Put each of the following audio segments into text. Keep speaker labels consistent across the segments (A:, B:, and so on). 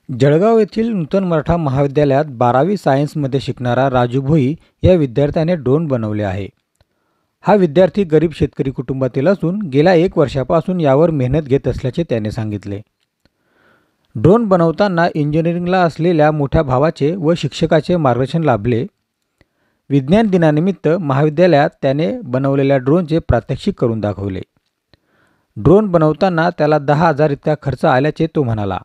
A: जळगाव येथील नूतन मराठा महाविद्यालयात 12वी सायन्समध्ये शिकणारा राजू भोई या विद्यार्थ्याने ड्रोन बनवले आहे। हा विद्यार्थी गरीब शेतकरी कुटुंबातील असून गेल्या 1 वर्षापासून यावर मेहनत घेत असल्याचे त्याने सांगितले। ड्रोन बनवताना इंजिनिअरिंगला असलेल्या मोठ्या भावाचे व शिक्षकाचे मार्गदर्शन लाभले। विज्ञान दिनानिमित्त महाविद्यालयात त्याने बनवलेल्या ड्रोनचे प्रात्यक्षिक करून दाखवले। ड्रोन बनवताना त्याला 10,000 इतका खर्च आल्याचे तो म्हणाला।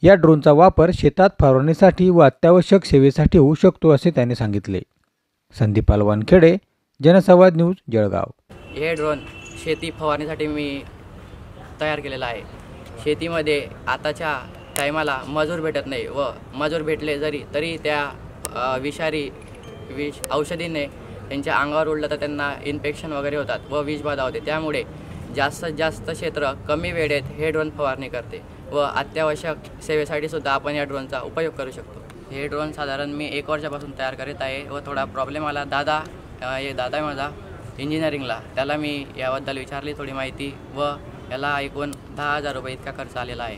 A: या ड्रोनचा वापर शेतात फवारणीसाठी व अत्यावश्यक सेवेसाठी होऊ शकतो असे त्याने सांगितले। संदीप वानखेडे, जनसंवाद न्यूज, जळगाव।
B: हे ड्रोन शेती फवारणीसाठी मी तयार केलेला आहे। शेतीमध्ये आताच्या टायमाला मजूर भेटत नाही व मजूर भेटले तरी त्या विषारी औषधीने त्यांच्या अंगावर उडलं तर त्यांना इन्फेक्शन वगैरे होतात व विषबाधा होते। त्यामुळे जास्तीत जास्त क्षेत्र कमी वेळेत हे ड्रोन फवारणी करते व अत्यावश्यक सेवेसाठी सुद्धा आपण या ड्रोनचा उपयोग करू शकतो। हे ड्रोन साधारण मी 1 वर्षापासून तयार करीत आहे व थोडा प्रॉब्लेम आला। दादा आहे माझा इंजिनिअरिंगला, त्याला मी याबद्दल विचारली थोडी माहिती व याला एकूण 10,000 रुपये इतका खर्च आलेला आहे।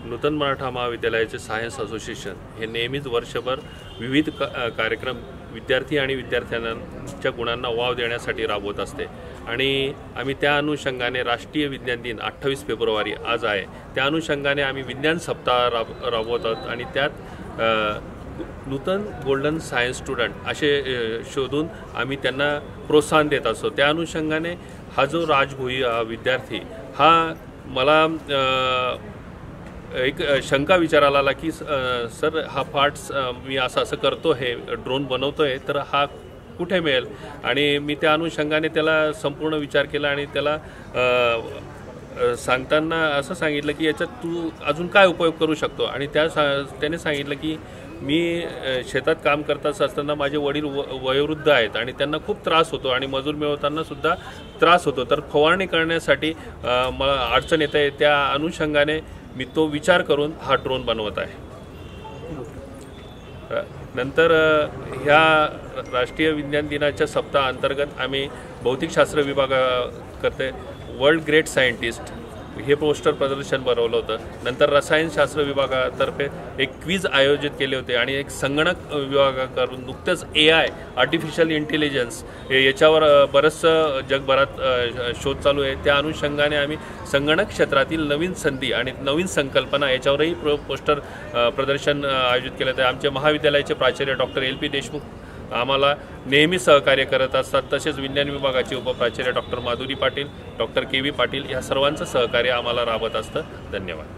C: नूतन मराठा महाविद्यालयाचे सायन्स असोसिएशन हे नेहमीच वर्षभर विविध कार्यक्रम विद्यार्थी आणि विद्यार्थ्यांच्या गुणांना वाव देण्यासाठी राबवत असते आणि आम्ही त्या अनुषंगाने राष्ट्रीय विज्ञान दिन 28 फेब्रुवारी आज आहे, त्या अनुषंगाने आम्ही विज्ञान सप्ताह राबवत आहोत आणि त्यात नूतन गोल्डन सायन्स स्टुडंट असे शोधून आम्ही त्यांना प्रोत्साहन देत असतो। त्या अनुषंगाने हा जो राज भोई विद्यार्थी हा मला एक शंका विचारायला आला की सर हा पार्ट्स मी असं करतो हे ड्रोन बनवतो आहे तर हा कुठे मिळेल, आणि मी त्या अनुषंगाने त्याला संपूर्ण विचार केला आणि त्याला सांगताना असं सांगितलं की याच्यात तू अजून काय उपयोग करू शकतो, आणि त्याने सांगितलं की मी शेतात काम करत असताना माझे वडील वयोवृद्ध आहेत आणि त्यांना खूप त्रास होतो आणि मजूर मिळवताना सुद्धा त्रास होतो, तर फवारणी करण्यासाठी मला अडचण येते। त्या अनुषंगाने मी तो विचार करून हा ड्रोन बनवत आहे। नंतर ह्या राष्ट्रीय विज्ञान दिनाच्या सप्ताह अंतर्गत आम्ही भौतिकशास्त्र विभागाकरते वर्ल्ड ग्रेट सायंटिस्ट हे पोस्टर प्रदर्शन बनवलं होतं। नंतर रसायनशास्त्र विभागातर्फे एक क्विज आयोजित केले होते आणि एक संगणक विभागाकडून नुकतेच AI आर्टिफिशियल इंटेलिजन्स याच्यावर बरंचसं जगभरात शोध चालू आहे। त्या अनुषंगाने आम्ही संगणक क्षेत्रातील नवीन संधी आणि नवीन संकल्पना याच्यावरही पोस्टर प्रदर्शन आयोजित केलं आहे। आमचे महाविद्यालयाचे प्राचार्य डॉक्टर LP देशमुख आम्हाला नेहमी सहकार्य करत असतात, तसेच विज्ञान विभागाचे उपप्राचार्य doctor Madhuri Patil, doctor KV Patil या सर्वांचं सहकार्य आम्हाला राबत असतं। धन्यवाद।